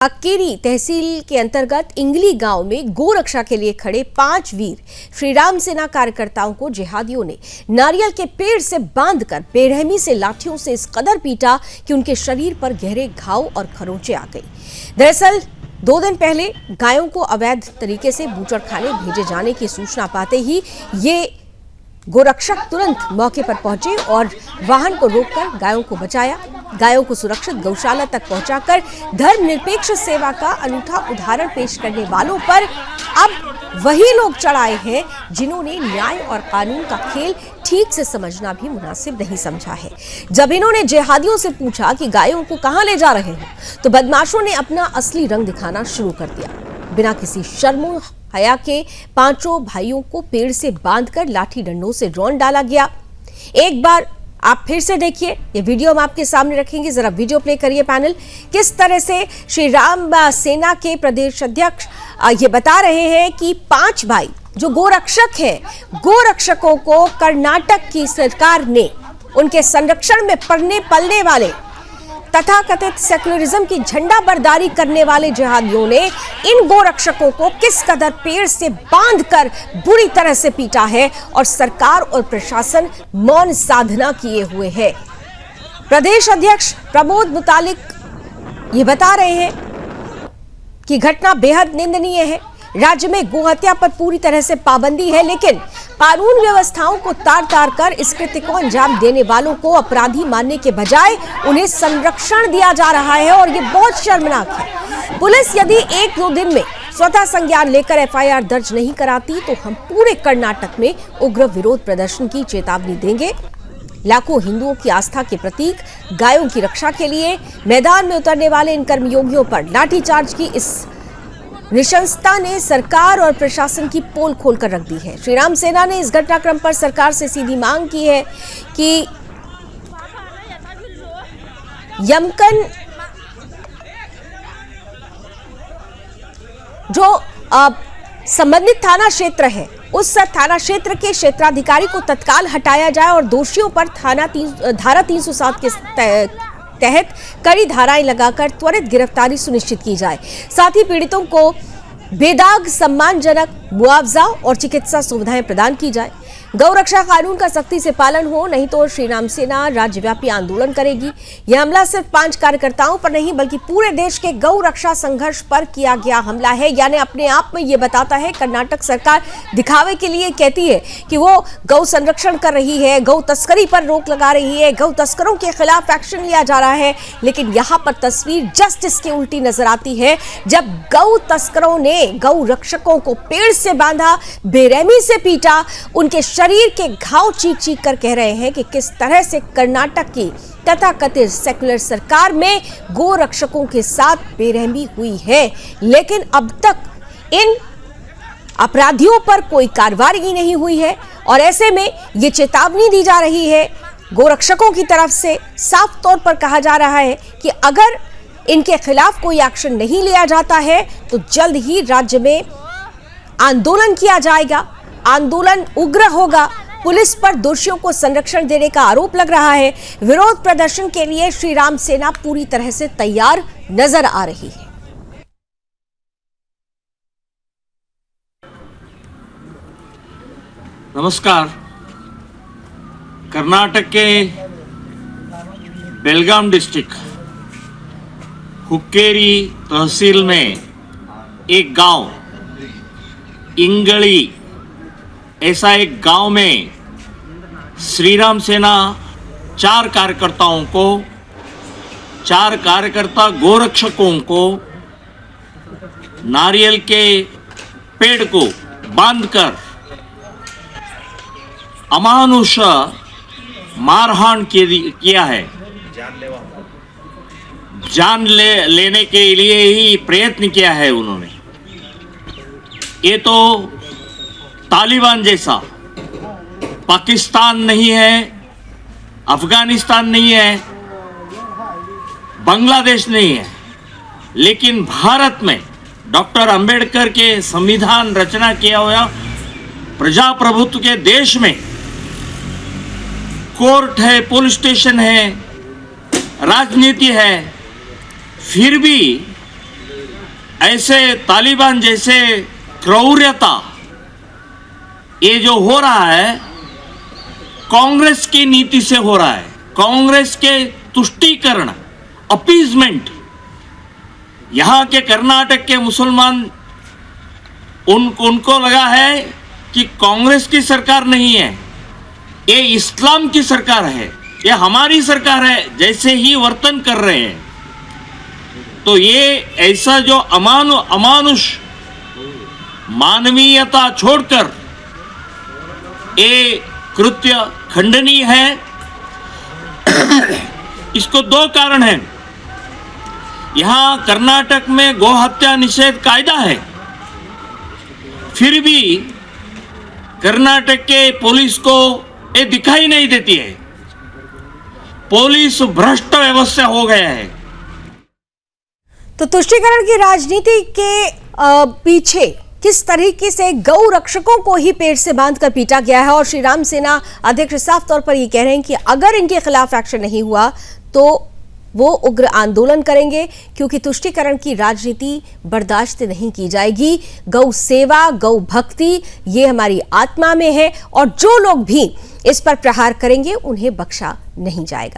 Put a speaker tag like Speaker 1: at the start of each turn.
Speaker 1: अक्केरी तहसील के अंतर्गत इंगली गांव में गोरक्षा के लिए खड़े 5 वीर श्रीराम सेना कार्यकर्ताओं को जिहादियों ने नारियल के पेड़ से बांधकर बेरहमी से लाठियों से इस कदर पीटा कि उनके शरीर पर गहरे घाव और खरोंचे आ गई। दरअसल 2 दिन पहले गायों को अवैध तरीके से बूचड़खाने भेजे जाने की सूचना पाते ही ये गोरक्षक तुरंत मौके पर पहुंचे और वाहन को रोककर गायों को बचाया। गायों को सुरक्षित गौशाला तक पहुंचाकर धर्मनिरपेक्ष सेवा का अनूठा उदाहरण पेश करने वालों पर अब वही लोग चढ़ाए हैं जिन्होंने न्याय और कानून का खेल ठीक से समझना भी मुनासिब नहीं समझा है। जब इन्होंने जिहादियों से पूछा कि गायों को कहां ले जा रहे हैं, तो बदमाशों ने अपना असली रंग दिखाना शुरू कर दिया। बिना किसी शर्मो हया के 5 भाइयों को पेड़ से बांधकर लाठी डंडों से रौंद डाला गया। एक बार आप फिर से देखिए, ये वीडियो हम आपके सामने रखेंगे, जरा वीडियो प्ले करिए पैनल। किस तरह से श्री राम सेना के प्रदेश अध्यक्ष ये बता रहे हैं कि 5 भाई जो गोरक्षक हैं, गोरक्षकों को कर्नाटक की सरकार ने उनके संरक्षण में पलने वाले तथाकथित सेक्युलरिज्म की झंडा बरदारी करने वाले जिहादियों ने इन गोरक्षकों को किस कदर पेड़ से बांधकर बुरी तरह से पीटा है और सरकार और प्रशासन मौन साधना किए हुए है। प्रदेश अध्यक्ष प्रमोद मुतालिक ये बता रहे हैं कि घटना बेहद निंदनीय है। राज्य में गोहत्या पर पूरी तरह से पाबंदी है, लेकिन कानून व्यवस्थाओं को तार कर इस कृत्य को अंजाम देने वालों को अपराधी मानने के बजाय उन्हें संरक्षण दिया जा रहा है और ये बहुत शर्मनाक है। पुलिस यदि 1-2 दिन में स्वतः संज्ञान लेकर FIR दर्ज नहीं कराती तो हम पूरे कर्नाटक में उग्र विरोध प्रदर्शन की चेतावनी देंगे। लाखों हिंदुओं की आस्था के प्रतीक गायों की रक्षा के लिए मैदान में उतरने वाले इन कर्मयोगियों पर लाठीचार्ज की इस नृशंसता ने सरकार और प्रशासन की पोल खोलकर रख दी है। श्रीराम सेना ने इस घटनाक्रम पर सरकार से सीधी मांग की है कि यमकन जो संबंधित थाना क्षेत्र है, उस थाना क्षेत्र के क्षेत्राधिकारी को तत्काल हटाया जाए और दोषियों पर धारा 307 के तहत कड़ी धाराएं लगाकर त्वरित गिरफ्तारी सुनिश्चित की जाए। साथ ही पीड़ितों को बेदाग सम्मानजनक मुआवजा और चिकित्सा सुविधाएं प्रदान की जाए। गौरक्षा कानून का सख्ती से पालन हो, नहीं तो श्रीराम सेना राज्यव्यापी आंदोलन करेगी। यह हमला सिर्फ 5 कार्यकर्ताओं पर नहीं बल्कि पूरे देश के गौ रक्षा संघर्ष पर किया गया हमला है। यानी अपने आप में यह बताता है कर्नाटक सरकार दिखावे के लिए कहती है कि वो गौ संरक्षण कर रही है, गौ तस्करी पर रोक लगा रही है, गौ तस्करों के खिलाफ एक्शन लिया जा रहा है, लेकिन यहाँ पर तस्वीर जस्ट इसके उल्टी नजर आती है। जब गौ तस्करों ने गौ रक्षकों को पेड़ से बांधा, बेरहमी से पीटा, उनके शरीर के घाव चीख कर कह रहे हैं कि किस तरह से कर्नाटक की तथाकथित सेक्युलर सरकार में गोरक्षकों के साथ बेरहमी हुई है। लेकिन अब तक इन अपराधियों पर कोई कार्रवाई नहीं हुई है और ऐसे में ये चेतावनी दी जा रही है गोरक्षकों की तरफ से। साफ तौर पर कहा जा रहा है कि अगर इनके खिलाफ कोई एक्शन नहीं लिया जाता है तो जल्द ही राज्य में आंदोलन किया जाएगा। आंदोलन उग्र होगा। पुलिस पर दोषियों को संरक्षण देने का आरोप लग रहा है। विरोध प्रदर्शन के लिए श्रीराम सेना पूरी तरह से तैयार नजर आ रही है।
Speaker 2: नमस्कार। कर्नाटक के बेलगाम डिस्ट्रिक्ट हुक्केरी तहसील में एक गांव इंगली, ऐसा एक गांव में श्रीराम सेना 4 कार्यकर्ता गोरक्षकों को नारियल के पेड़ को बांधकर अमानुष मारहाण किया है। जान लेने के लिए ही प्रयत्न किया है उन्होंने। ये तो तालिबान जैसा पाकिस्तान नहीं है, अफगानिस्तान नहीं है, बांग्लादेश नहीं है, लेकिन भारत में डॉक्टर अंबेडकर के संविधान रचना किया हुआ प्रजाप्रभुत्व के देश में कोर्ट है, पुलिस स्टेशन है, राजनीति है, फिर भी ऐसे तालिबान जैसे क्रौर्यता ये जो हो रहा है कांग्रेस की नीति से हो रहा है। कांग्रेस के तुष्टीकरण, अपीजमेंट, यहाँ के कर्नाटक के मुसलमान उनको लगा है कि कांग्रेस की सरकार नहीं है, ये इस्लाम की सरकार है, ये हमारी सरकार है, जैसे ही वर्तन कर रहे हैं। तो ये ऐसा जो अमानुष मानवीयता छोड़कर ये कृत्य खंडनीय है। इसको दो कारण हैं। यहां कर्नाटक में गौ हत्या निषेध कायदा है, फिर भी कर्नाटक के पुलिस को ये दिखाई नहीं देती है। पुलिस भ्रष्ट व्यवस्था हो गया है।
Speaker 1: तो तुष्टीकरण की राजनीति के पीछे किस तरीके से गौ रक्षकों को ही पेड़ से बांधकर पीटा गया है, और श्री राम सेना अध्यक्ष साफ तौर पर ये कह रहे हैं कि अगर इनके खिलाफ एक्शन नहीं हुआ तो वो उग्र आंदोलन करेंगे, क्योंकि तुष्टीकरण की राजनीति बर्दाश्त नहीं की जाएगी। गौ सेवा, गौ भक्ति ये हमारी आत्मा में है, और जो लोग भी इस पर प्रहार करेंगे उन्हें बख्शा नहीं जाएगा।